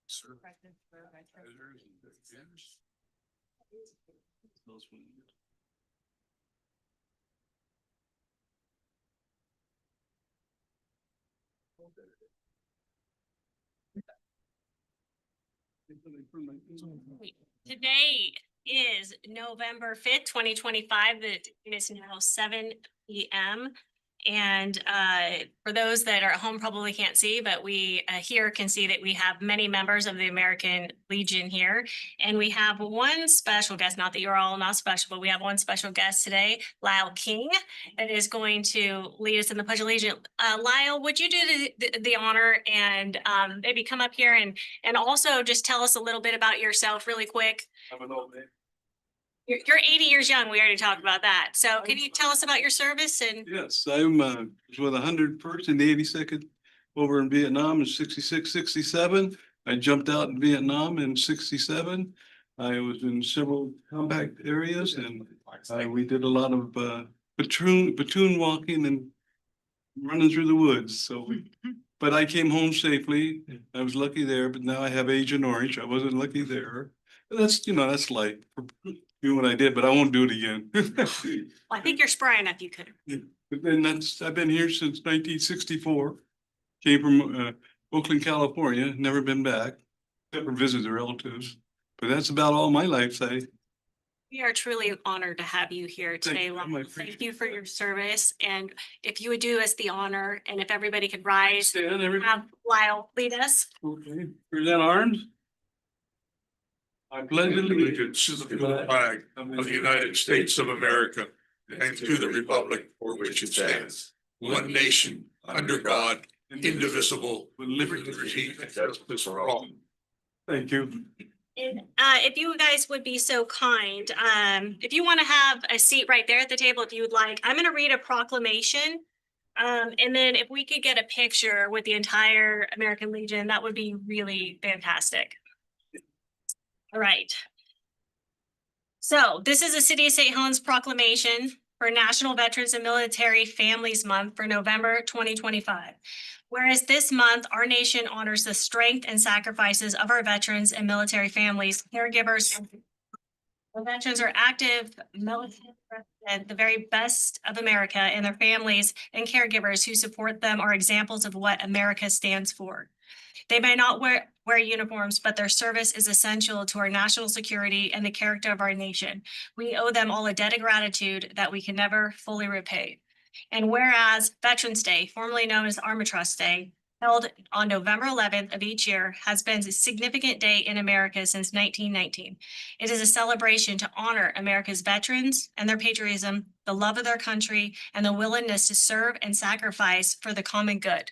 Sir. Today is November 5th, 2025. It is now 7 p.m. And for those that are at home probably can't see, but we here can see that we have many members of the American Legion here. And we have one special guest, not that you're all not special, but we have one special guest today, Lyle King, that is going to lead us in the Pledge of Allegiance. Lyle, would you do the honor and maybe come up here and also just tell us a little bit about yourself really quick? I'm an old man. You're 80 years young. We already talked about that. So can you tell us about your service? And Yes, I'm was with 101st in the 82nd over in Vietnam in 66, 67. I jumped out in Vietnam in 67. I was in several combat areas and we did a lot of platoon walking and running through the woods. So but I came home safely. I was lucky there, but now I have Agent Orange. I wasn't lucky there. But that's, that's life. Do what I did, but I won't do it again. I think you're spry enough. You could. But then I've been here since 1964. Came from Oakland, California, never been back, never visited relatives. But that's about all my life say. We are truly honored to have you here today, you. Lyle. Thank you for your service. And if you would do us the honor, and if everybody could rise, Stand, everybody. have Lyle lead us. Okay, present arms. I pledge Allegiance to the flag of the United States of America and to the republic for which it stands, one nation, under God, indivisible, with liberty and justice for all. Thank you. And if you guys would be so kind, if you want to have a seat right there at the table, if you would like, I'm going to read a proclamation. And then if we could get a picture with the entire American Legion, that would be really fantastic. All right. So this is a City of St. Helens proclamation for National Veterans and Military Families Month for November 2025. Whereas this month, our nation honors the strength and sacrifices of our veterans and military families, caregivers. Our veterans are active military, represent the very best of America, and their families and caregivers who support them are examples of what America stands for. They may not wear uniforms, but their service is essential to our national security and the character of our nation. We owe them all a debt of gratitude that we can never fully repay. And whereas Veterans Day, formerly known as Armistice Day, held on November 11th of each year, has been a significant day in America since 1919. It is a celebration to honor America's veterans and their patriotism, the love of their country, and the willingness to serve and sacrifice for the common good.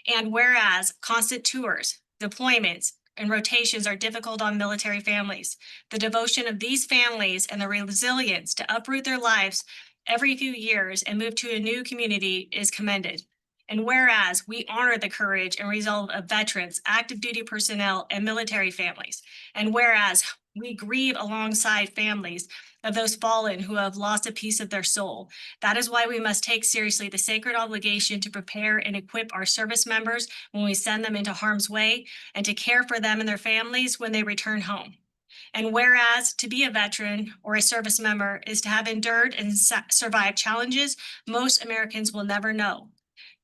And whereas constant tours, deployments, and rotations are difficult on military families, the devotion of these families and the resilience to uproot their lives every few years and move to a new community is commended. And whereas we honor the courage and resolve of veterans, active duty personnel, and military families, and whereas we grieve alongside families of those fallen who have lost a piece of their soul. That is why we must take seriously the sacred obligation to prepare and equip our service members when we send them into harm's way, and to care for them and their families when they return home. And whereas to be a veteran or a service member is to have endured and survived challenges most Americans will never know.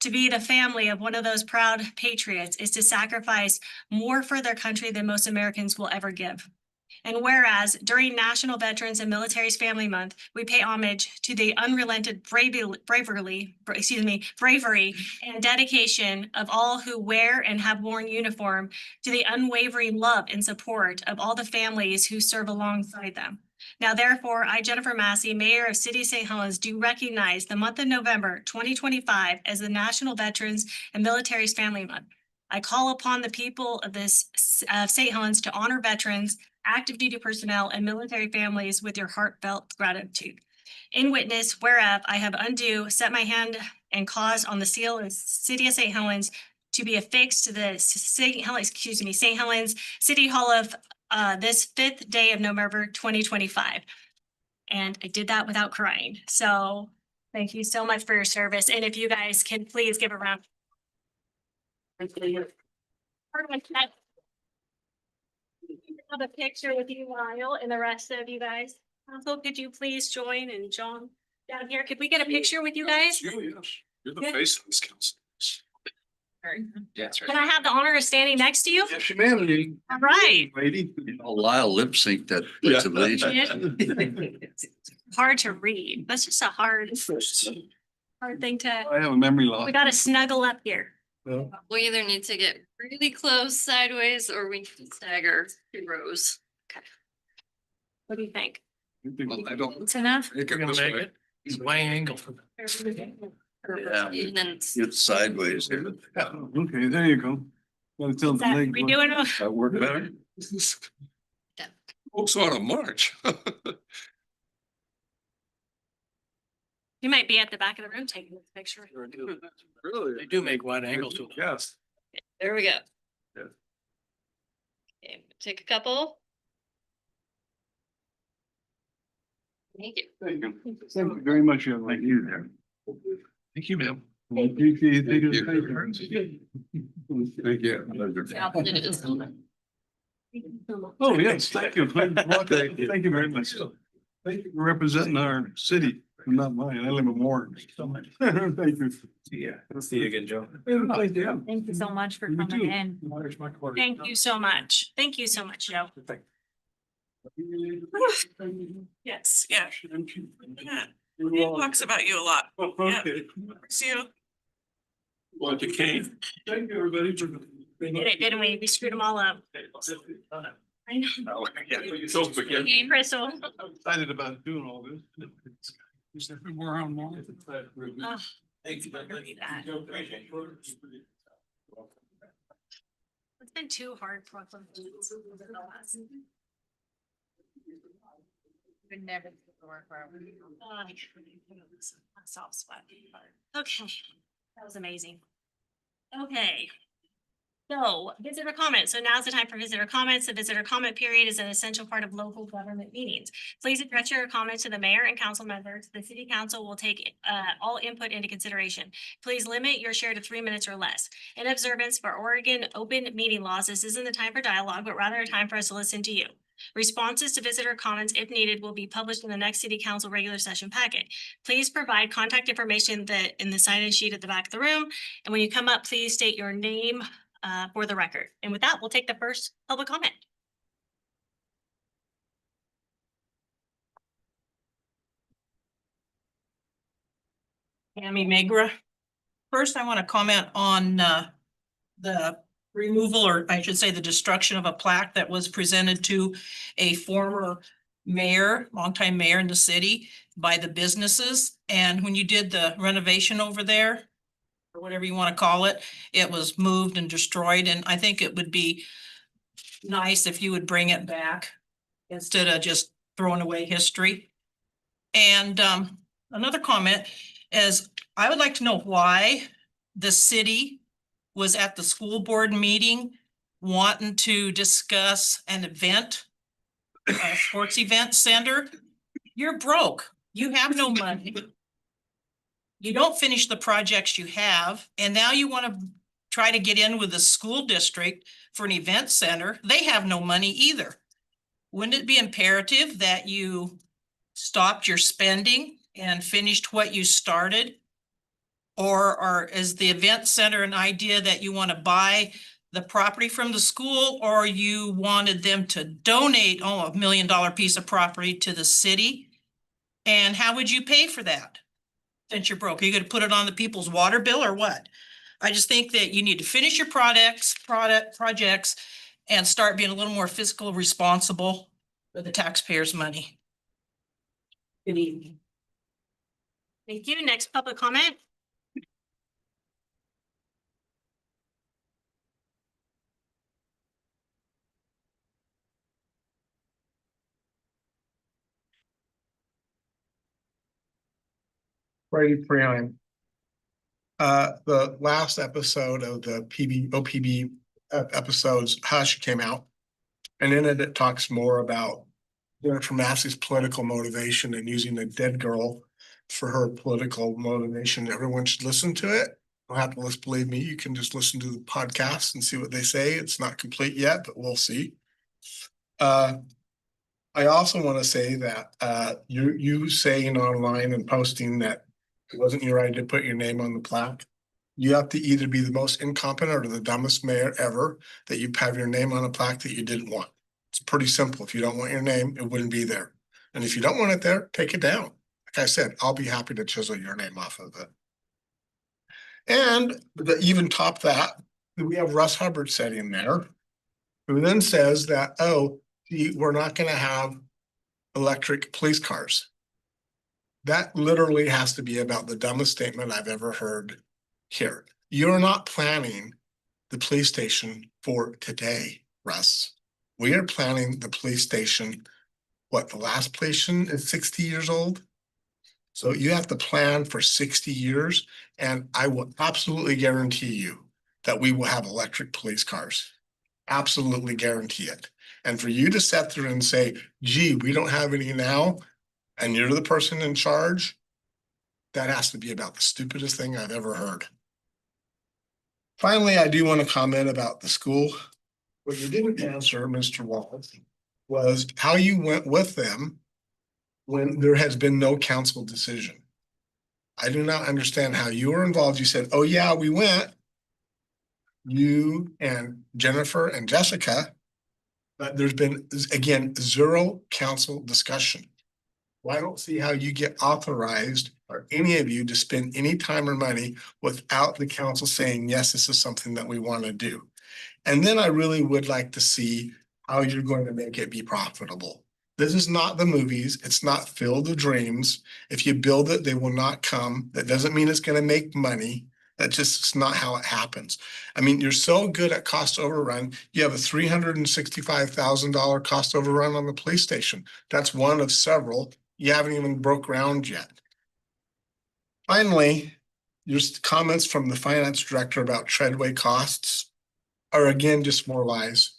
To be the family of one of those proud patriots is to sacrifice more for their country than most Americans will ever give. And whereas during National Veterans and Military's Family Month, we pay homage to the unrelented bravery and dedication of all who wear and have worn uniform, to the unwavering love and support of all the families who serve alongside them. Now, therefore, I, Jennifer Massey, Mayor of City of St. Helens, do recognize the month of November 2025 as the National Veterans and Military's Family Month. I call upon the people of St. Helens to honor veterans, active duty personnel, and military families with your heartfelt gratitude. In witness whereof I have undue set my hand and caused on the seal of City of St. Helens to be affixed to the St. Helens City Hall of this 5th day of November 2025. And I did that without crying. So thank you so much for your service. And if you guys can please give a round Have a picture with you, Lyle, and the rest of you guys. Also, could you please join and John down here? Could we get a picture with you guys? You, yes. You're the Yeah. face of this council. Can I have the honor of standing next to you? Yes, humanity. All right. Lady. Lyle lip sync that. Pledge of Allegiance. Hard to read. That's just a hard thing to, I have a memory loss. we gotta snuggle up here. Well, We either need to get really close sideways or we can stagger 2 rows. What do you think? I don't. It's enough? Make it this way. He's way angled. Yeah. And then It's sideways here. Okay, there you go. Gotta tell Is the that, leg. we doing, That work better? Folks on a march. you might be at the back of the room taking this picture. Really? They do make wide angles to them. Yes. there we go. Yeah. Okay, take a couple. Thank you. Thank you. Thank you very much, young lady. You there. Thank you, ma'am. Thank you. Thank you. Thank you. It is. Oh, yes, thank you. Thank you very much. Thank you for representing our city, not mine. I live in Warren. Thank you. Yeah. See you again, Joe. Thank you. Thank you so much for You coming too. in. Thank you so much. Thank you so much, Joe. Yes, yeah. Yeah. He talks about you a lot. Okay. See you. Want the cane? Thank you, everybody. We did it, didn't we? We screwed them all up. I know. Don't forget. Hey, Crystal. I'm excited about doing all this. We're on more. Oh, Thank you. it's been too hard for us. Would never work for Soft spot. Okay, that was amazing. Okay. So visitor comments. So now's the time for visitor comments. The visitor comment period is an essential part of local government meetings. Please address your comments to the mayor and council members. The city council will take all input into consideration. Please limit your share to 3 minutes or less. In observance for Oregon open meeting laws, this isn't the time for dialogue, but rather a time for us to listen to you. Responses to visitor comments, if needed, will be published in the next city council regular session packet. Please provide contact information in the sign-in sheet at the back of the room. And when you come up, please state your name for the record. And with that, we'll take the first public comment. Tammy Megra. First, I want to comment on the removal, or I should say the destruction of a plaque that was presented to a former mayor, longtime mayor in the city by the businesses. And when you did the renovation over there, or whatever you want to call it, it was moved and destroyed. And I think it would be nice if you would bring it back instead of just throwing away history. And another comment is I would like to know why the city was at the school board meeting wanting to discuss an event, a sports event center. You're broke. You have no money. You don't finish the projects you have, and now you want to try to get in with the school district for an event center. They have no money either. Wouldn't it be imperative that you stopped your spending and finished what you started? Or is the event center an idea that you want to buy the property from the school, or you wanted them to donate $1 million piece of property to the city? And how would you pay for that? Since you're broke, are you gonna put it on the people's water bill or what? I just think that you need to finish your projects and start being a little more fiscal responsible for the taxpayers' money. Good evening. Thank you. Next public comment. Brady Freeling. The last episode of the OPB episodes, Hush, came out. And in it talks more about Jennifer Massey's political motivation and using a dead girl for her political motivation. Everyone should listen to it. don't have to believe me, you can just listen to the podcast and see what they say. It's not complete yet, but we'll see. I also want to say that you saying online and posting that it wasn't your idea to put your name on the plaque. You have to either be the most incompetent or the dumbest mayor ever that you have your name on a plaque that you didn't want. It's pretty simple. If you don't want your name, it wouldn't be there. And if you don't want it there, take it down. Like I said, I'll be happy to chisel your name off of it. And even top that, we have Russ Hubbard sitting there, who then says that, oh, we're not going to have electric police cars. That literally has to be about the dumbest statement I've ever heard here. You're not planning the police station for today, Russ. We are planning the police station. What, the last police station is 60 years old? So you have to plan for 60 years, and I will absolutely guarantee you that we will have electric police cars. Absolutely guarantee it. And for you to sit there and say, gee, we don't have any now, and you're the person in charge, that has to be about the stupidest thing I've ever heard. Finally, I do want to comment about the school. What you didn't answer, Mr. Wallace, was how you went with them when there has been no council decision. I do not understand how you were involved. You said, oh yeah, we went. You and Jennifer and Jessica, but there's been, again, zero council discussion. Well, I don't see how you get authorized or any of you to spend any time or money without the council saying, yes, this is something that we want to do. And then I really would like to see how you're going to make it be profitable. This is not the movies. It's not Field of Dreams. If you build it, they will not come. That doesn't mean it's going to make money. That's just not how it happens. I mean, you're so good at cost overrun. You have a $365,000 cost overrun on the police station. That's one of several. You haven't even broke ground yet. Finally, your comments from the finance director about Treadway costs are again just more lies.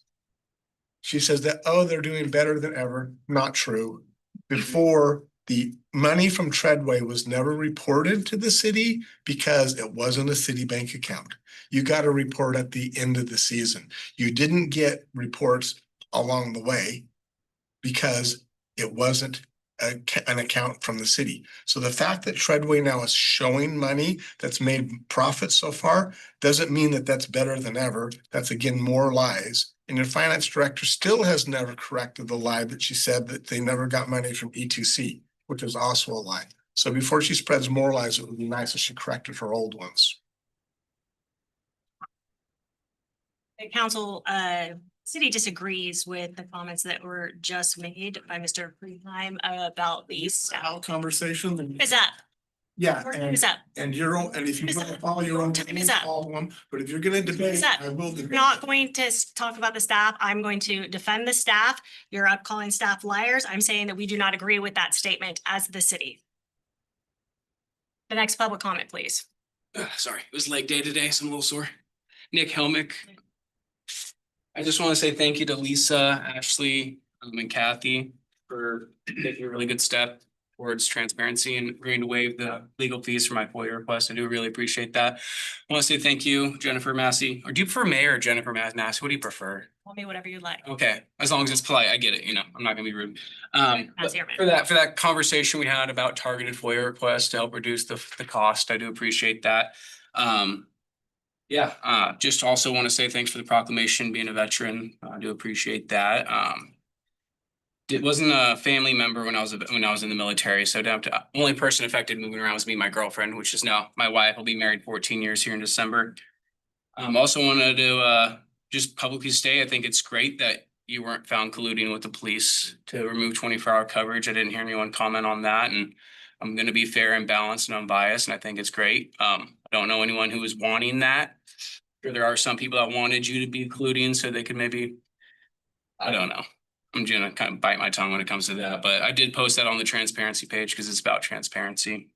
She says that, oh, they're doing better than ever. Not true. Before, the money from Treadway was never reported to the city because it wasn't a city bank account. You got a report at the end of the season. You didn't get reports along the way because it wasn't an account from the city. So the fact that Treadway now is showing money that's made profit so far doesn't mean that that's better than ever. That's again more lies. And your finance director still has never corrected the lie that she said that they never got money from E2C, which is also a lie. So before she spreads more lies, it would be nice if she corrected her old ones. The council, city disagrees with the comments that were just made by Mr. Friedheim about the staff. Our conversation. Is that? Yeah, Is that? and your own, and if you want to follow your own, Time is up. follow them, but if you're gonna debate, Is that? I will debate. Not going to talk about the staff. I'm going to defend the staff. You're up calling staff liars. I'm saying that we do not agree with that statement as the city. The next public comment, please. Sorry, it was leg day today, so I'm a little sore. Nick Helmick. I just want to say thank you to Lisa, Ashley, and Kathy for taking a really good step towards transparency and agreeing to waive the legal fees for my FOIA request. I do really appreciate that. I want to say thank you, Jennifer Massey. Or do you prefer Mayor or Jennifer Massey? What do you prefer? Tell me whatever you like. Okay, as long as it's polite, I get it, I'm not gonna be rude. But That's your man. for that conversation we had about targeted FOIA requests to help reduce the cost, I do appreciate that. Just also want to say thanks for the proclamation, being a veteran. I do appreciate that. It wasn't a family member when I was in the military, so only person affected moving around was me and my girlfriend, which is now my wife. I'll be married 14 years here in December. Also wanted to just publicly state, I think it's great that you weren't found colluding with the police to remove 24-hour coverage. I didn't hear anyone comment on that, and I'm going to be fair and balanced and unbiased, and I think it's great. I don't know anyone who was wanting that. Sure, there are some people that wanted you to be colluding so they could maybe, I don't know. I'm gonna kind of bite my tongue when it comes to that, but I did post that on the transparency page because it's about transparency.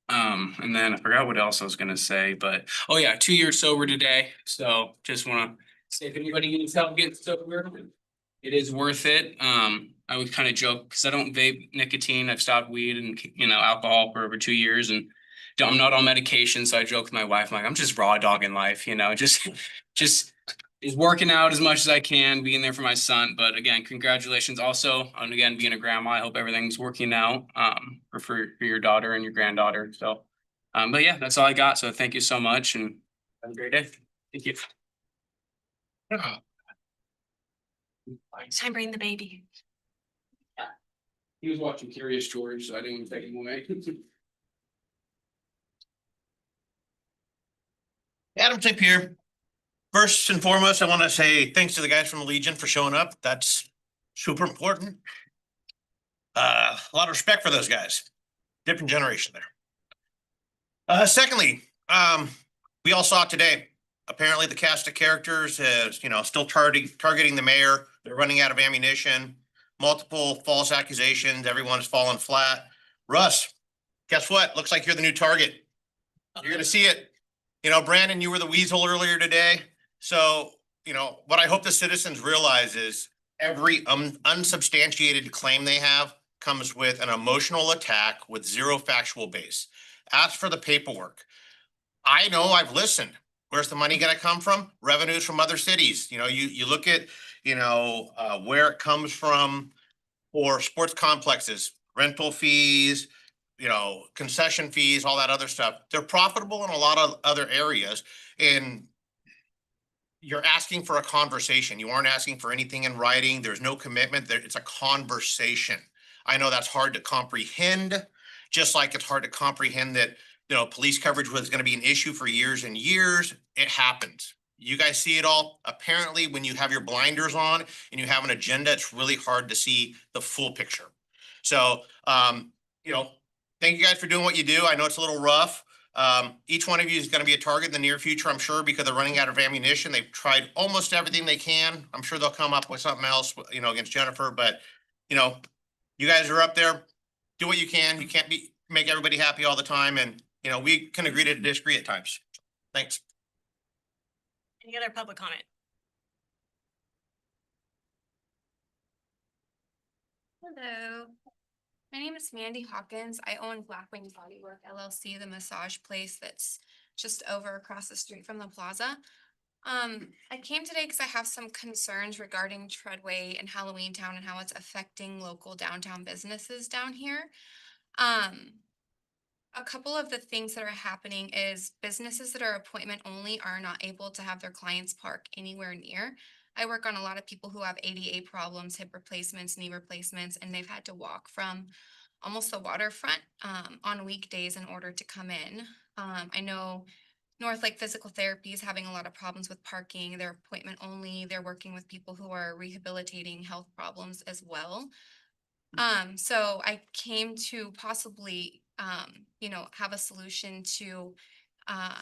And then I forgot what else I was gonna say, but oh yeah, 2 years sober today. So just want to say if anybody needs help getting sober, it is worth it. I would kind of joke because I don't vape nicotine. I've stopped weed and alcohol for over 2 years, and I'm not on medication, so I joke with my wife, I'm like, I'm just raw dogging life, just is working out as much as I can, being there for my son. But again, congratulations also on again being a grandma. I hope everything's working out for your daughter and your granddaughter. So but yeah, that's all I got. So thank you so much and have a great day. Thank you. Time bring the baby. He was watching Curious George, so I didn't take him away. Adam Tip here. First and foremost, I want to say thanks to the guys from the Legion for showing up. That's super important. A lot of respect for those guys. Different generation there. Secondly, we all saw it today. Apparently the cast of characters is, still targeting the mayor. They're running out of ammunition, multiple false accusations. Everyone's fallen flat. Russ, guess what? Looks like you're the new target. You're going to see it. Brandon, you were the weasel earlier today. So, what I hope the citizens realize is every unsubstantiated claim they have comes with an emotional attack with zero factual base. Ask for the paperwork. I know, I've listened. Where's the money going to come from? Revenues from other cities. You look at, where it comes from for sports complexes, rental fees, concession fees, all that other stuff. They're profitable in a lot of other areas. And you're asking for a conversation. You aren't asking for anything in writing. There's no commitment there. It's a conversation. I know that's hard to comprehend, just like it's hard to comprehend that, police coverage was going to be an issue for years and years. It happens. You guys see it all. Apparently, when you have your blinders on and you have an agenda, it's really hard to see the full picture. So, thank you guys for doing what you do. I know it's a little rough. Each one of you is going to be a target in the near future, I'm sure, because they're running out of ammunition. They've tried almost everything they can. I'm sure they'll come up with something else, against Jennifer. But, you guys are up there. Do what you can. You can't make everybody happy all the time. And, we can agree to disagree at times. Thanks. Any other public comment? Hello. My name is Mandy Hawkins. I own Blackwing Bodywork LLC, the massage place that's just over across the street from the plaza. I came today because I have some concerns regarding Treadway and Halloween Town and how it's affecting local downtown businesses down here. A couple of the things that are happening is businesses that are appointment only are not able to have their clients park anywhere near. I work on a lot of people who have ADA problems, hip replacements, knee replacements, and they've had to walk from almost the waterfront on weekdays in order to come in. I know North Lake Physical Therapy is having a lot of problems with parking. They're appointment only. They're working with people who are rehabilitating health problems as well. So I came to possibly, have a solution to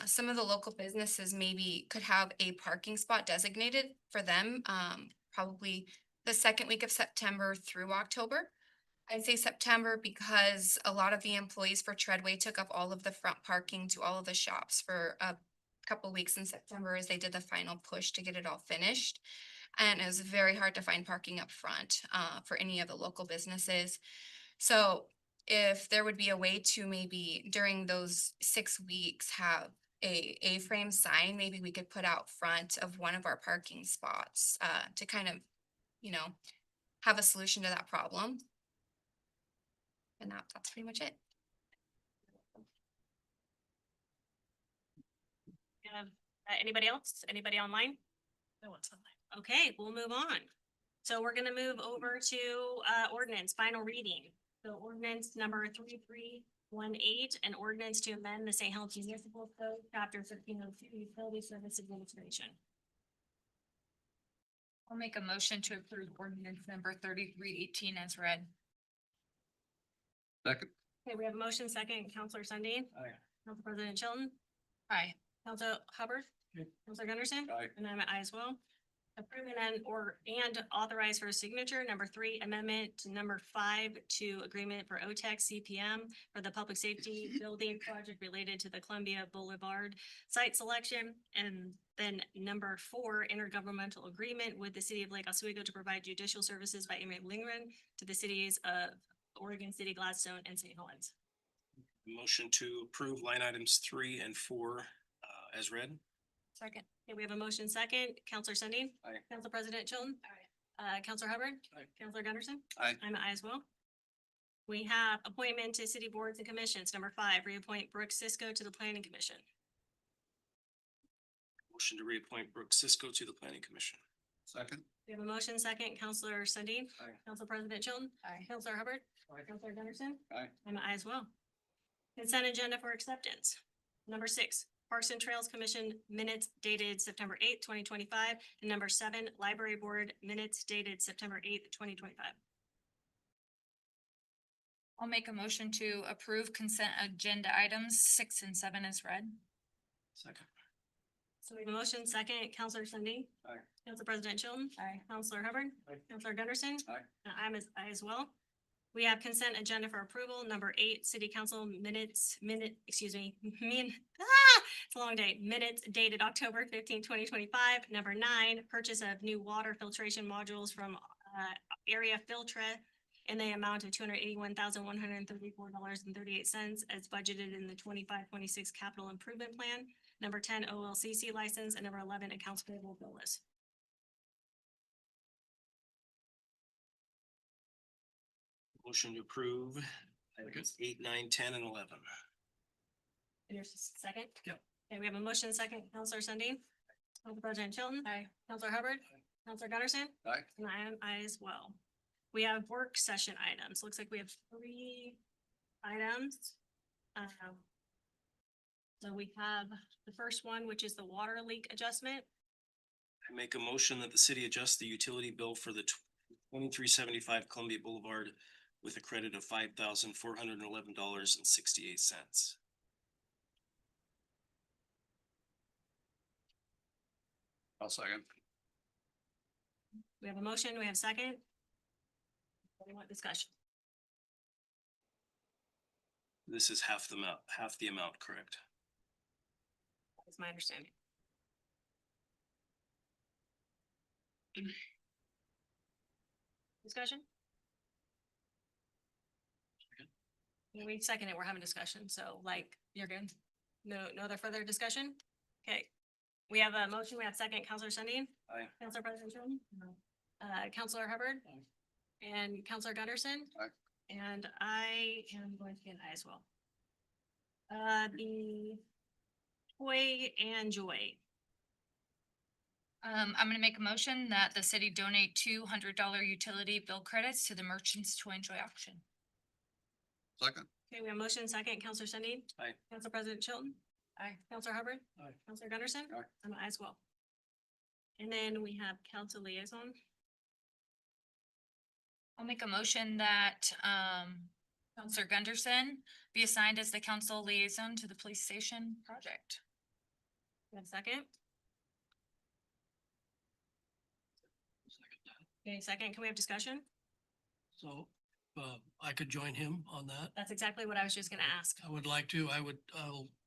some of the local businesses maybe could have a parking spot designated for them, probably the second week of September through October. I'd say September because a lot of the employees for Treadway took up all of the front parking to all of the shops for a couple weeks in September as they did the final push to get it all finished. And it was very hard to find parking up front for any of the local businesses. So if there would be a way to maybe during those 6 weeks have a A-frame sign, maybe we could put out front of one of our parking spots to kind of, have a solution to that problem. And that's pretty much it. Anybody else? Anybody online? No one's online. Okay, we'll move on. So we're gonna move over to ordinance, final reading. So ordinance number 3318, an ordinance to amend the St. Helens Municipal Code, chapter 1502, utility service administration. I'll make a motion to approve ordinance number 3318 as read. Second. Okay, we have a motion second, Counselor Sundin. Aye. Council President Chilton, Aye. Council Hubbard. Aye. Counselor Gunderson. Aye. And I'm an aye as well. Approve and authorize for signature. Number 3, amendment to number 5 to agreement for OTEC CPM for the public safety building project related to the Columbia Boulevard site selection. And then number 4, intergovernmental agreement with the city of Lake Oswego to provide judicial services by Amy Lindgren to the cities of Oregon City, Gladstone, and St. Helens. Motion to approve line items 3 and 4 as read. Second. Okay, we have a motion second. Counselor Sundin. Aye. Council President Chilton. Counselor Hubbard. Aye. Counselor Gunderson. Aye. I'm an aye as well. We have appointment to city boards and commissions. Number 5, reappoint Brooke Cisco to the planning commission. Motion to reappoint Brooke Cisco to the planning commission. Second. We have a motion second. Counselor Sundin. Aye. Council President Chilton. Aye. Counselor Hubbard. Aye. Counselor Gunderson. Aye. I'm an aye as well. Consent agenda for acceptance. Number 6, Parks and Trails Commission minutes dated September 8th, 2025. And number 7, Library Board minutes dated September 8th, 2025. I'll make a motion to approve consent agenda items 6 and 7 as read. Second. So we have a motion second. Counselor Sundin. Aye. Council President Chilton. Aye. Counselor Hubbard. Aye. Counselor Gunderson. Aye. And I'm as well. We have consent agenda for approval. Number 8, City Council minutes, it's a long day. Minutes dated October 15, 2025. Number 9, purchase of new water filtration modules from Area Filtra in the amount of $281,134.38 as budgeted in the 25-26 capital improvement plan. Number 10, OLCC license, and number 11, accounts payable bill list. Motion to approve items 8, 9, 10, and 11. There's a second? Yep. Okay, we have a motion second. Counselor Sundin. Council President Chilton. Aye. Counselor Hubbard. Counselor Gunderson. Aye. And I am aye as well. We have work session items. Looks like we have 3 items. So we have the first one, which is the water leak adjustment. I make a motion that the city adjust the utility bill for the 2375 Columbia Boulevard with a credit of $5,411.68. I'll second. We have a motion. We have a second. We want discussion. This is half the amount, correct? That's my understanding. Discussion? When we second it, we're having discussion, so like, you're good? No other further discussion? Okay, we have a motion, we have second, Counselor Sundin. Aye. Counselor President Chilton. Counselor Hubbard. And Counselor Gunderson. Aye. And I am going to be an aye as well. The Toy and Joy. I'm gonna make a motion that the city donate $200 utility bill credits to the Merchants to Enjoy auction. Second. Okay, we have motion second, Counselor Sundin. Aye. Council President Chilton. Aye. Counselor Hubbard. Aye. Counselor Gunderson. Aye. I'm an aye as well. And then we have council liaison. I'll make a motion that Counselor Gunderson be assigned as the council liaison to the police station project. We have a second. Okay, second, can we have discussion? So, I could join him on that. That's exactly what I was just gonna ask. I would like to,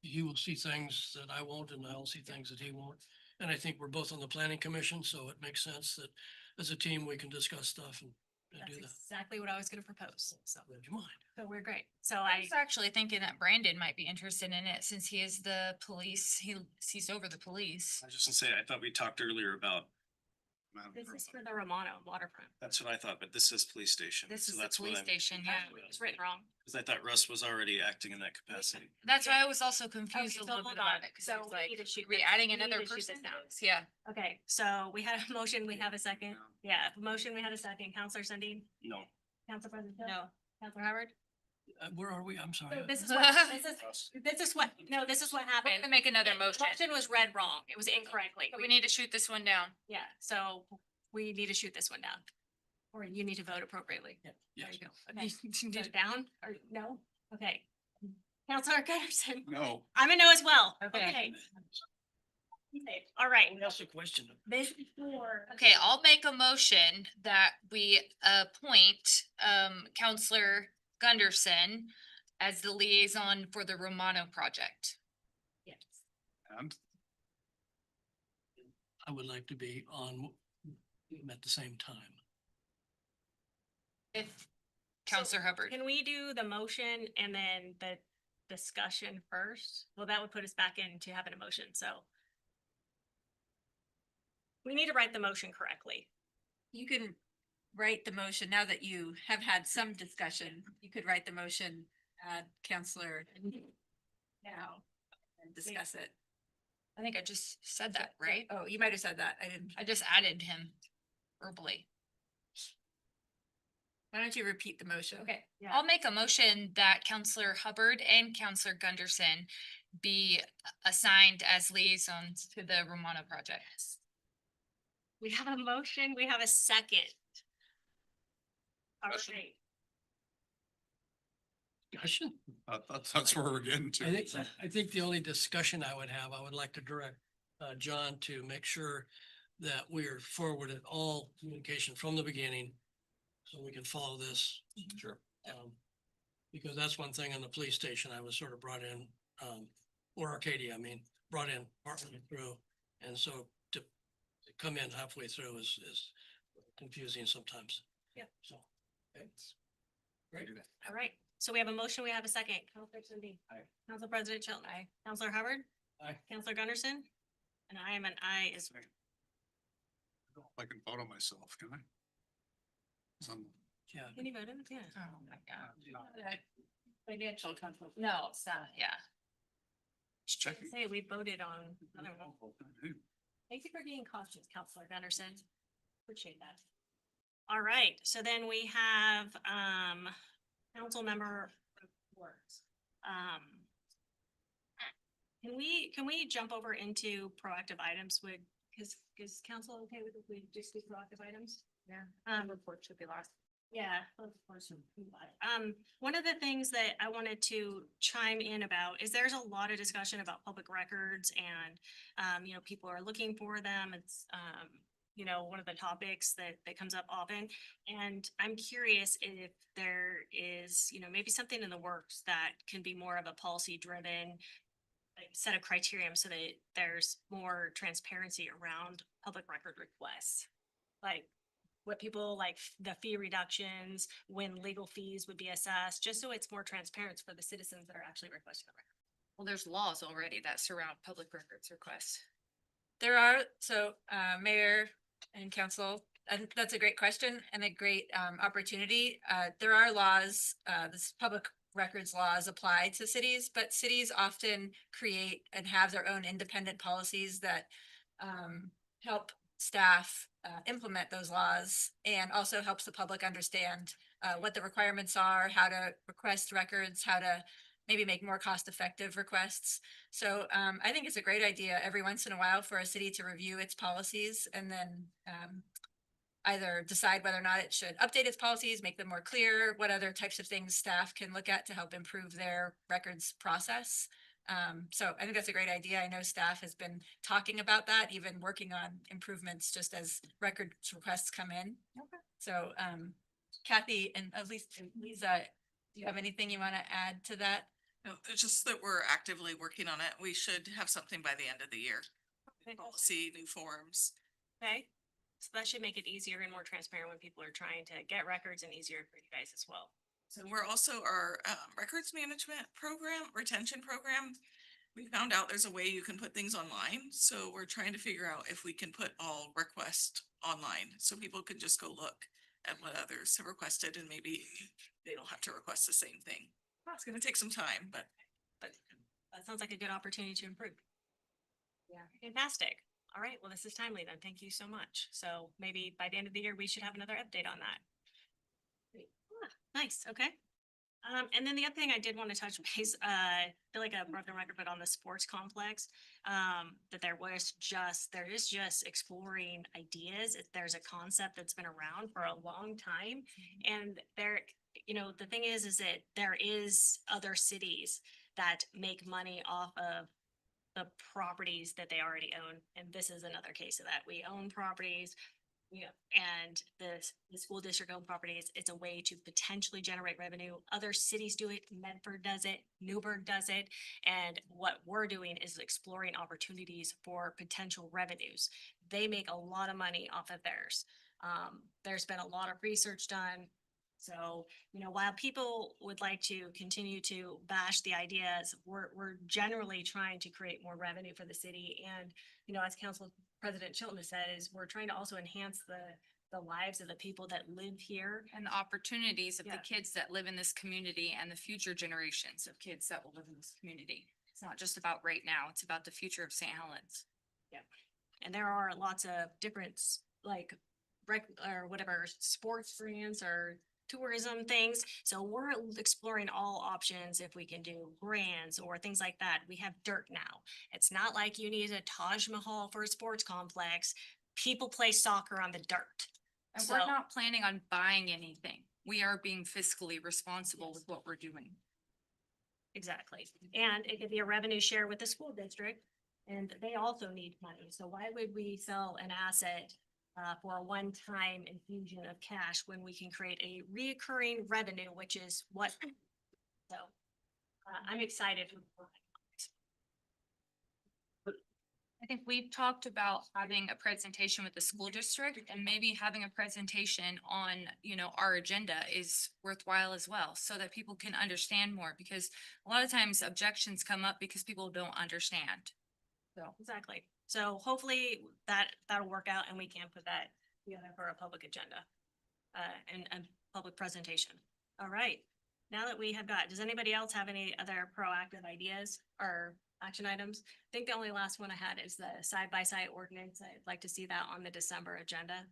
he will see things that I won't and I'll see things that he won't. And I think we're both on the planning commission, so it makes sense that as a team, we can discuss stuff and That's do that. exactly what I was gonna propose, so, Would you mind? so we're great. So I I, was actually thinking that Brandon might be interested in it since he is the police, he sees over the police. I was just gonna say, I thought we talked earlier about, this is for the Romano waterfront. that's what I thought, but this is police station. This so is the that's what police I'm- station, yeah. It's written wrong. Cause I thought Russ was already acting in that capacity. That's why I was also confused Okay, a so little hold bit about on. it, cause So I was we like, need to shoot are we this- adding we need another to shoot this person? down. Yeah. Okay, so we had a motion, we have a second. Yeah, motion, we had a second. Counselor Sundin. No. Council President. Hill? No. Counselor Howard. Where are we? I'm sorry. So this is what, this is what We're happened. gonna make another The motion, Motion was read wrong. It was incorrectly. but we need to shoot this one down. Yeah, so we need to shoot this one down. Or you need to vote appropriately. There Yes. you go. Okay, shoot it down or no? Okay. Counselor Gunderson. No. I'm a no as well. Okay. Okay. Okay, all right. Let me ask a question. This is for. Okay, I'll make a motion that we appoint Counselor Gunderson as the liaison for the Romano project. Yes. And I would like to be on them at the same time. If Counselor Hubbard. Can we do the motion and then the discussion first. Well, that would put us back into having a motion, so. We need to write the motion correctly. You can write the motion now that you have had some discussion. You could write the motion, Counselor now and discuss it. I think I just said that, right? Oh, you might have said that. I didn't. I just added him verbally. Why don't you repeat the motion? Okay, Yeah. I'll make a motion that Counselor Hubbard and Counselor Gunderson be assigned as liaisons to the Romano project. We have a motion, we have a second. All Discussion. right. Discussion? That's where we're getting to. I think the only discussion I would like to direct John to make sure that we are forwarded all communication from the beginning. So we can follow this. Sure. Because that's one thing on the police station, I was sort of brought in, or Arcadia, I mean, brought in partway through. And so to come in halfway through is confusing sometimes. Yeah. So. Okay. Great. All right, so we have a motion, we have a second. Counselor Cindy. Aye. Council President Chilton. Aye. Counselor Hubbard. Aye. Counselor Gunderson. And I am an aye as well. I can vote on myself, can I? Yeah. Can you vote him? Yeah. Oh my God. Financial conflict. No, it's not, yeah. Just checking. Say we voted on. I don't know. Thank you for being cautious, Counselor Gunderson. Appreciate that. All right, so then we have council member reports. Can we jump over into proactive items? Is council okay with if we just do proactive items? Yeah. Report should be last. Yeah. One of the things that I wanted to chime in about is there's a lot of discussion about public records and, you know, people are looking for them. It's, you know, one of the topics that comes up often. And I'm curious if there is, you know, maybe something in the works that can be more of a policy driven set of criteria so that there's more transparency around public record requests. Like what people like the fee reductions, when legal fees would be assessed, just so it's more transparent for the citizens that are actually requesting the record. Well, there's laws already that surround public records requests. There are, so, Mayor and Council, and that's a great question and a great, opportunity. There are laws, this public records laws apply to cities, but cities often create and have their own independent policies that, help staff, implement those laws and also helps the public understand, what the requirements are, how to request records, how to maybe make more cost-effective requests. So I think it's a great idea every once in a while for a city to review its policies and then either decide whether or not it should update its policies, make them more clear, what other types of things staff can look at to help improve their records process. So I think that's a great idea. I know staff has been talking about that, even working on improvements just as record requests come in. Okay. So Kathy and at least Lisa, do you have anything you want to add to that? No, it's just that we're actively working on it. We should have something by the end of the year. Policy, new forms. Okay, so that should make it easier and more transparent when people are trying to get records and easier for you guys as well. So we're also our records management program, retention program. We found out there's a way you can put things online. So we're trying to figure out if we can put all requests online. So people could just go look at what others have requested and maybe they don't have to request the same thing. It's gonna take some time, but That sounds like a good opportunity to improve. Yeah, fantastic. All right, well, this is timely then. Thank you so much. So maybe by the end of the year, we should have another update on that. Great. Nice, okay. And then the other thing I did want to touch base, I feel like a broken record, but on the sports complex, that there is just exploring ideas. There's a concept that's been around for a long time. And there, you know, the thing is that there is other cities that make money off of the properties that they already own. And this is another case of that. We own properties. Yeah, and the school district owned properties, it's a way to potentially generate revenue. Other cities do it, Medford does it, Newburgh does it. And what we're doing is exploring opportunities for potential revenues. They make a lot of money off of theirs. There's been a lot of research done. So, you know, while people would like to continue to bash the ideas, we're generally trying to create more revenue for the city. And, you know, as Council President Chilton has said, is we're trying to also enhance the lives of the people that live here. And the opportunities of the Yeah. kids that live in this community and the future generations of kids that will live in this community. It's not just about right now, it's about the future of St. Helens. And there are lots of different, like, or whatever, sports brands or tourism things. So we're exploring all options if we can do brands or things like that. We have dirt now. It's not like you need a Taj Mahal for a sports complex. People play soccer on the dirt. And we're So- not planning on buying anything. We are being fiscally responsible with what we're doing. Exactly. And it could be a revenue share with the school district, and they also need money. So why would we sell an asset for a one-time infusion of cash when we can create a reoccurring revenue, which is what? So I'm excited. I think we've talked about having a presentation with the school district and maybe having a presentation on, you know, our agenda is worthwhile as well, so that people can understand more, because a lot of times objections come up because people don't understand. So. Exactly. So hopefully that'll work out and we can put that together for a public agenda. And a public presentation. All right. Now that we have got, does anybody else have any other proactive ideas or action items? I think the only last one I had is the side-by-side ordinance. I'd like to see that on the December agenda.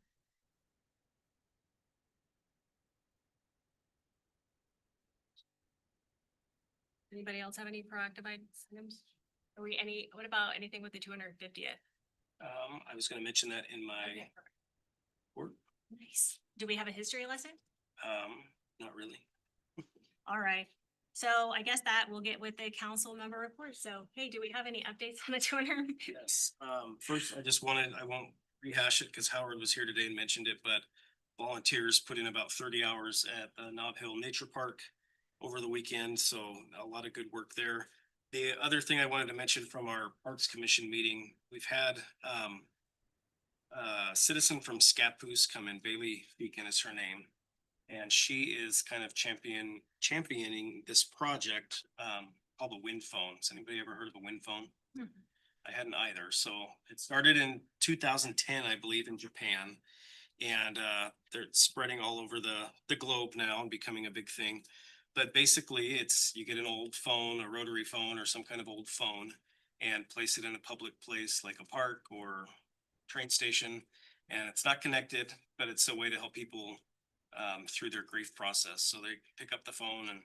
Anybody else have any proactive items? Are we what about anything with the 250th? I was gonna mention that in my Okay, perfect. work. Nice. Do we have a history lesson? Not really. All right. So I guess that we'll get with the council member report. So, hey, do we have any updates on the 200? Yes, first, I won't rehash it because Howard was here today and mentioned it, but volunteers put in about 30 hours at Nob Hill Nature Park over the weekend, so a lot of good work there. The other thing I wanted to mention from our Parks Commission meeting, we've had a citizen from Scappoose come in, Bailey Beacon is her name. And she is kind of championing this project called the Wind Phone. Has anybody ever heard of a wind phone? I hadn't either. So it started in 2010, I believe, in Japan. And they're spreading all over the globe now and becoming a big thing. But basically you get an old phone, a rotary phone or some kind of old phone, and place it in a public place like a park or train station. And it's not connected, but it's a way to help people through their grief process. So they pick up the phone and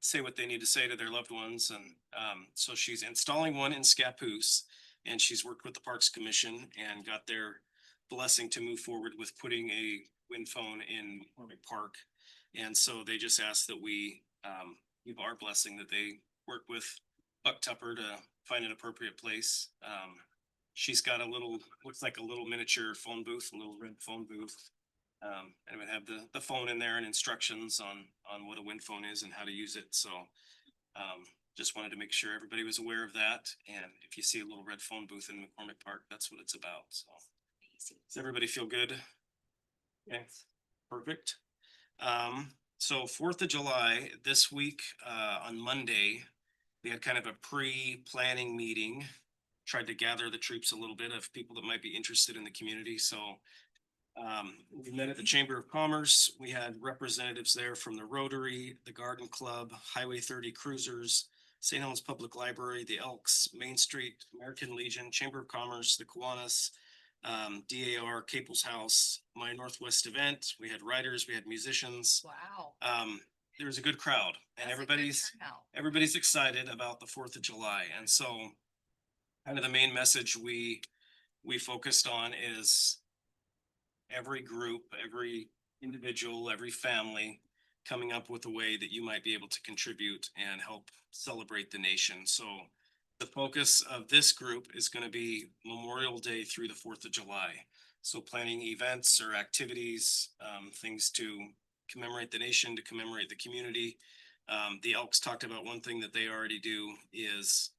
say what they need to say to their loved ones. And so she's installing one in Scappoose, and she's worked with the Parks Commission and got their blessing to move forward with putting a wind phone in McCormick Park. And so they just asked that we give our blessing that they work with Buck Tupper to find an appropriate place. She's got looks like a little miniature phone booth, a little red phone booth. And it would have the phone in there and instructions on what a wind phone is and how to use it. So just wanted to make sure everybody was aware of that. And if you see a little red phone booth in McCormick Park, that's what it's about. So does everybody feel good? Okay, perfect. So 4th of July, this week, on Monday, we had kind of a pre-planning meeting, tried to gather the troops a little bit of people that might be interested in the community. So we met at the Chamber of Commerce. We had representatives there from the Rotary, the Garden Club, Highway 30 Cruisers, St. Helens Public Library, the Elks, Main Street, American Legion, Chamber of Commerce, the Kiwanis, DAR, Caples House, My Northwest Event. We had writers, we had musicians. Wow. There was a good crowd and everybody's excited about the 4th of July. And so kind of the main message we focused on is every group, every individual, every family coming up with a way that you might be able to contribute and help celebrate the nation. So the focus of this group is going to be Memorial Day through the 4th of July. So planning events or activities, things to commemorate the nation, to commemorate the community. The Elks talked about one thing that they already do is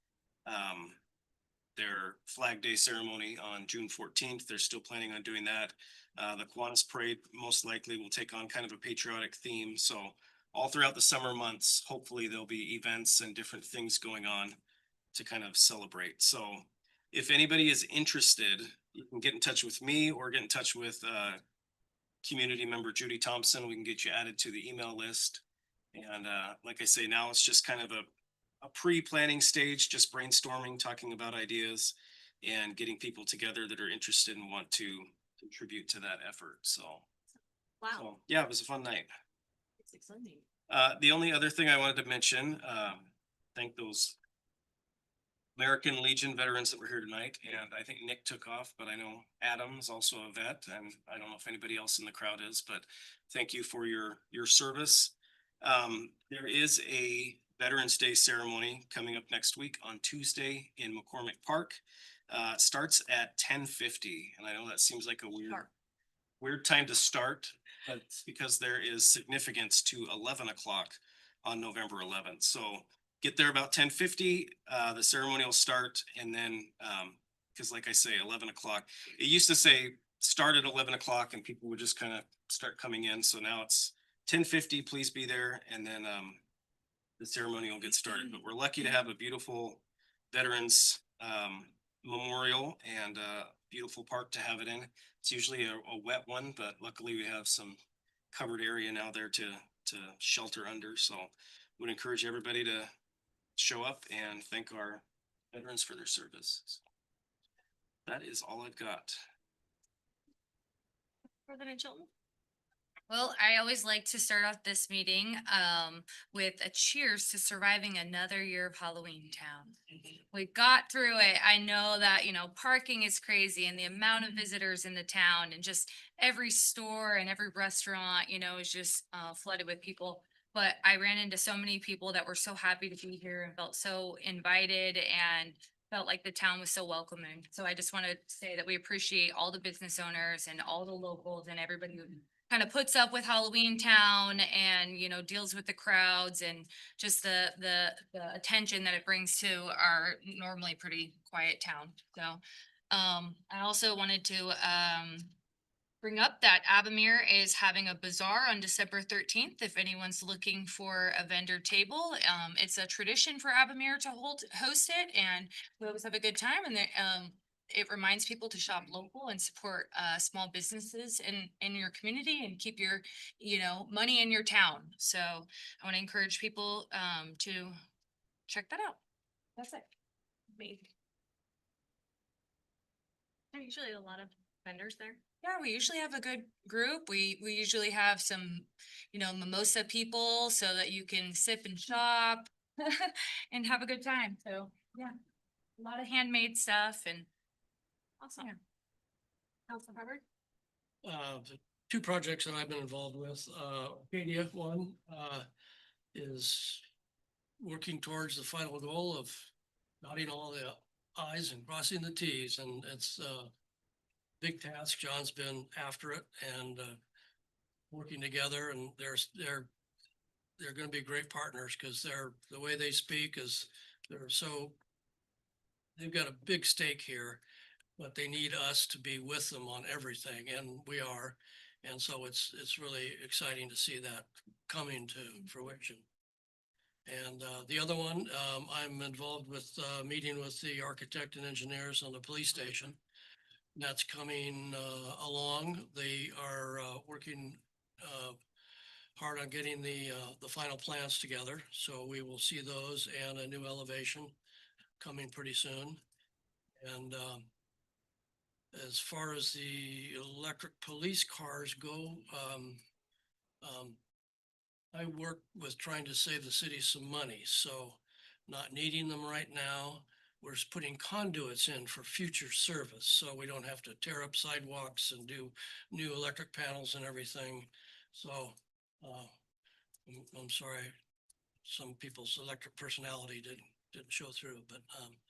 their Flag Day ceremony on June 14th. They're still planning on doing that. The Kiwanis Parade most likely will take on kind of a patriotic theme. So all throughout the summer months, hopefully there'll be events and different things going on to kind of celebrate. So if anybody is interested, you can get in touch with me or get in touch with community member Judy Thompson. We can get you added to the email list. And like I say, now it's just kind of a pre-planning stage, just brainstorming, talking about ideas and getting people together that are interested and want to contribute to that effort. So, Wow, yeah, it was a fun night. it's exciting. The only other thing I wanted to mention, thank those American Legion veterans that were here tonight, and I think Nick took off, but I know Adam's also a vet, and I don't know if anybody else in the crowd is, but thank you for your service. There is a Veterans Day ceremony coming up next week on Tuesday in McCormick Park. It starts at 10:50, and I know that seems like a weird time to start, but it's because there is significance to 11 o'clock on November 11th. So get there about 10:50. The ceremony will start, and then because like I say, 11 o'clock. It used to say start at 11 o'clock, and people would just kind of start coming in. So now it's 10:50. Please be there, and then the ceremony will get started. But we're lucky to have a beautiful veterans memorial and beautiful park to have it in. It's usually a wet one, but luckily we have some covered area now there to shelter under. So would encourage everybody to show up and thank our veterans for their service. That is all I've got. President Chilton? Well, I always like to start off this meeting with a cheers to surviving another year of Halloween Town. We got through it. I know that, you know, parking is crazy and the amount of visitors in the town and just every store and every restaurant, you know, is just flooded with people. But I ran into so many people that were so happy to be here and felt so invited and felt like the town was so welcoming. So I just want to say that we appreciate all the business owners and all the locals and everybody who kind of puts up with Halloween Town and, you know, deals with the crowds and just the attention that it brings to our normally pretty quiet town. So I also wanted to bring up that Avamere is having a bazaar on December 13th. If anyone's looking for a vendor table, it's a tradition for Avamere to host it, and we always have a good time. And it reminds people to shop local and support small businesses in your community and keep your, you know, money in your town. So I want to encourage people to check that out. That's it. Maybe. There are usually a lot of vendors there. Yeah, we usually have a good group. We usually have some, you know, mimosa people so that you can sip and shop and have a good time. So yeah, a lot of handmade stuff and Awesome. Yeah. Councilor Hubbard? The two projects that I've been involved with, Arcadia one, is working towards the final goal of dotting all the i's and crossing the t's, and it's a big task. John's been after it and working together, and they're gonna be great partners because the way they speak is they've got a big stake here, but they need us to be with them on everything, and we are. And so it's really exciting to see that coming to fruition. And the other one, I'm involved with meeting with the architect and engineers on the police station. That's coming along. They are working hard on getting the final plans together. So we will see those and a new elevation coming pretty soon. And as far as the electric police cars go, I work with trying to save the city some money, so not needing them right now. We're just putting conduits in for future service, so we don't have to tear up sidewalks and do new electric panels and everything. So I'm sorry, some people's electric personality didn't show through, but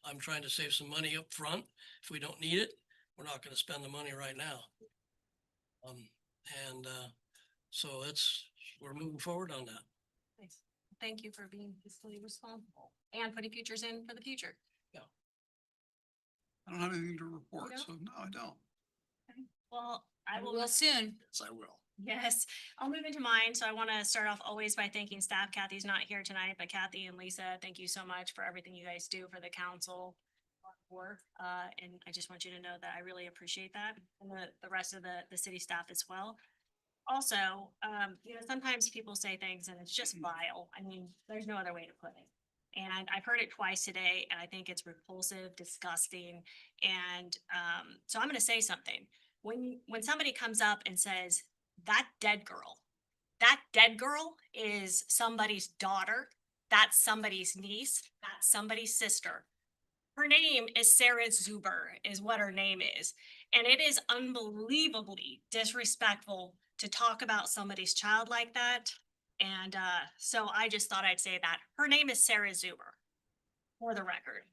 I'm trying to save some money up front. If we don't need it, we're not gonna spend the money right now. So we're moving forward on that. Nice. Thank you for being fiscally responsible and putting futures in for the future. I don't have anything to report, don't? so no, I don't. Well, I will. Will soon. Yes, I will. Yes, I'll move into mine. So I want to start off always by thanking staff. Kathy's not here tonight, but Kathy and Lisa, thank you so much for everything you guys do for the council. And I just want you to know that I really appreciate that, and the rest of the city staff as well. Also, sometimes people say things and it's just vile. I mean, there's no other way to put it. And I've heard it twice today, and I think it's repulsive, disgusting. And so I'm gonna say something. When somebody comes up and says, that dead girl is somebody's daughter, that's somebody's niece, that's somebody's sister. Her name is Sarah Zuber, is what her name is. And it is unbelievably disrespectful to talk about somebody's child like that. And so I just thought I'd say that. Her name is Sarah Zuber, for the record.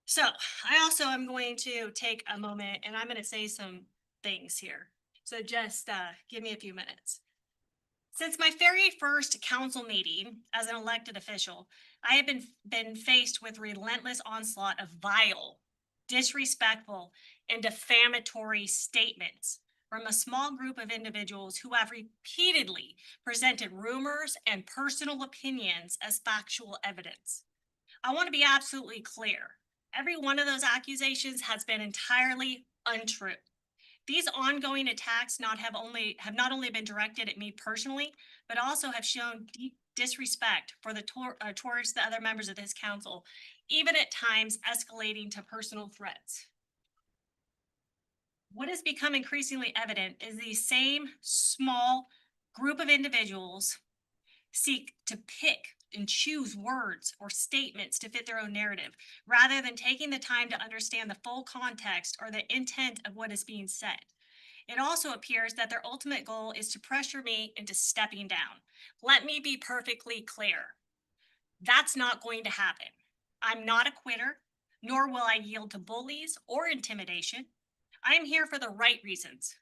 So I also am going to take a moment and I'm going to say some things here. So just give me a few minutes. Since my very first council meeting as an elected official, I have been faced with relentless onslaught of vile, disrespectful, and defamatory statements from a small group of individuals who have repeatedly presented rumors and personal opinions as factual evidence. I want to be absolutely clear. Every one of those accusations has been entirely untrue. These ongoing attacks have not only been directed at me personally, but also have shown deep disrespect for towards the other members of this council, even at times escalating to personal threats. What has become increasingly evident is these same small group of individuals seek to pick and choose words or statements to fit their own narrative, rather than taking the time to understand the full context or the intent of what is being said. It also appears that their ultimate goal is to pressure me into stepping down. Let me be perfectly clear. That's not going to happen. I'm not a quitter, nor will I yield to bullies or intimidation. I am here for the right reasons.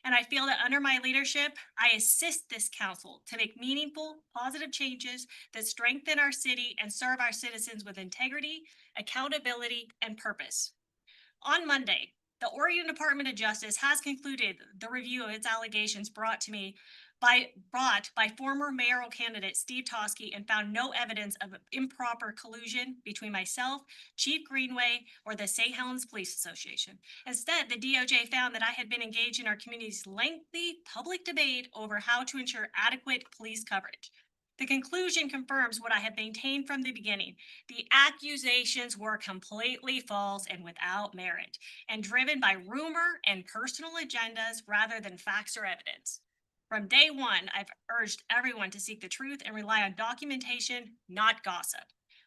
And I feel that under my leadership, I assist this council to make meaningful, positive changes that strengthen our city and serve our citizens with integrity, accountability, and purpose. On Monday, the Oregon Department of Justice has concluded the review of its allegations brought by former mayoral candidate Steve Toskey and found no evidence of improper collusion between myself, Chief Greenway, or the St. Helens Police Association. Instead, the DOJ found that I had been engaged in our community's lengthy public debate over how to ensure adequate police coverage. The conclusion confirms what I have maintained from the beginning. The accusations were completely false and without merit, and driven by rumor and personal agendas rather than facts or evidence. From day one, I've urged everyone to seek the truth and rely on documentation, not gossip.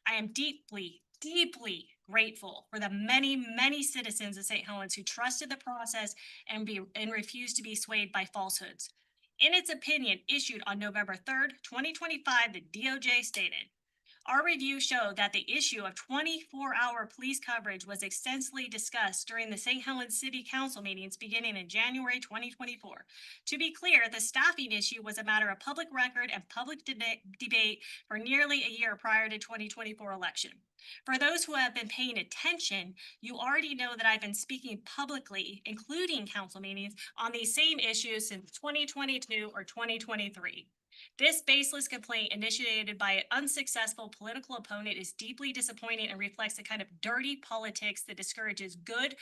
I am deeply, deeply grateful for the many, many citizens of St. Helens who trusted the process and refused to be swayed by falsehoods. In its opinion issued on November 3rd, 2025, the DOJ stated, our review showed that the issue of 24-hour police coverage was extensively discussed during the St. Helens City Council meetings beginning in January 2024. To be clear, the staffing issue was a matter of public record and public debate for nearly a year prior to 2024 election. For those who have been paying attention, you already know that I've been speaking publicly, including council meetings, on these same issues since 2022 or 2023. This baseless complaint initiated by an unsuccessful political opponent is deeply disappointing and reflects the kind of dirty politics that discourages good,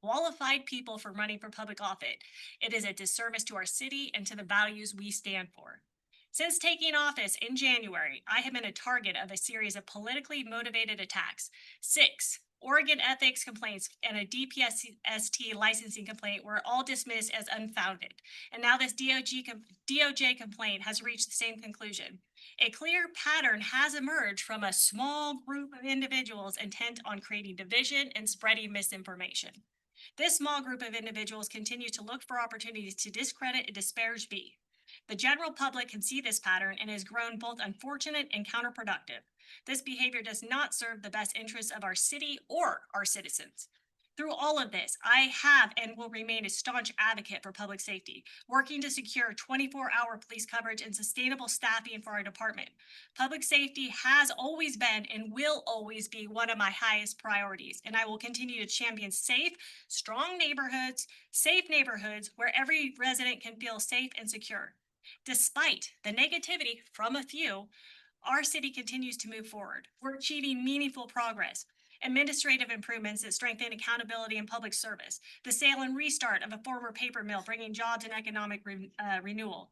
qualified people from running for public office. It is a disservice to our city and to the values we stand for. Since taking office in January, I have been a target of a series of politically motivated attacks. 6 Oregon ethics complaints and a DPST licensing complaint were all dismissed as unfounded. And now this DOJ complaint has reached the same conclusion. A clear pattern has emerged from a small group of individuals intent on creating division and spreading misinformation. This small group of individuals continue to look for opportunities to discredit and disparage me. The general public can see this pattern and has grown both unfortunate and counterproductive. This behavior does not serve the best interests of our city or our citizens. Through all of this, I have and will remain a staunch advocate for public safety, working to secure 24-hour police coverage and sustainable staffing for our department. Public safety has always been and will always be one of my highest priorities, and I will continue to champion strong safe neighborhoods where every resident can feel safe and secure. Despite the negativity from a few, our city continues to move forward. We're achieving meaningful progress. Administrative improvements that strengthen accountability and public service, the sale and restart of a former paper mill, bringing jobs and economic renewal,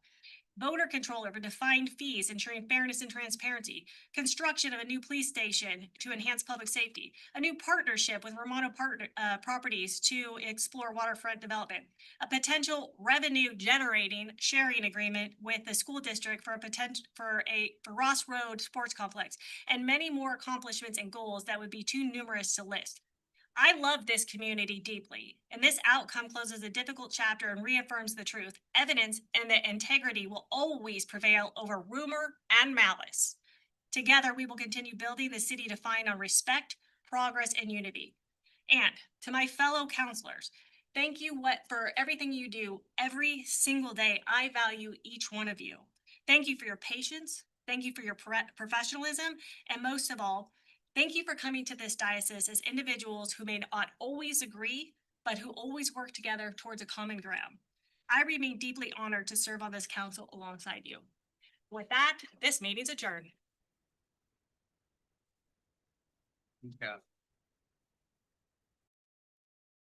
voter control over defined fees, ensuring fairness and transparency, construction of a new police station to enhance public safety, a new partnership with Romano Properties to explore waterfront development, a potential revenue generating sharing agreement with the school district for Ross Road Sports Complex, and many more accomplishments and goals that would be too numerous to list. I love this community deeply, and this outcome closes a difficult chapter and reaffirms the truth. Evidence and the integrity will always prevail over rumor and malice. Together, we will continue building the city defined on respect, progress, and unity. And to my fellow counselors, thank you for everything you do every single day. I value each one of you. Thank you for your patience. Thank you for your professionalism. And most of all, thank you for coming to this diocese as individuals who may not always agree, but who always work together towards a common ground. I remain deeply honored to serve on this council alongside you. With that, this meeting's adjourned. Yeah.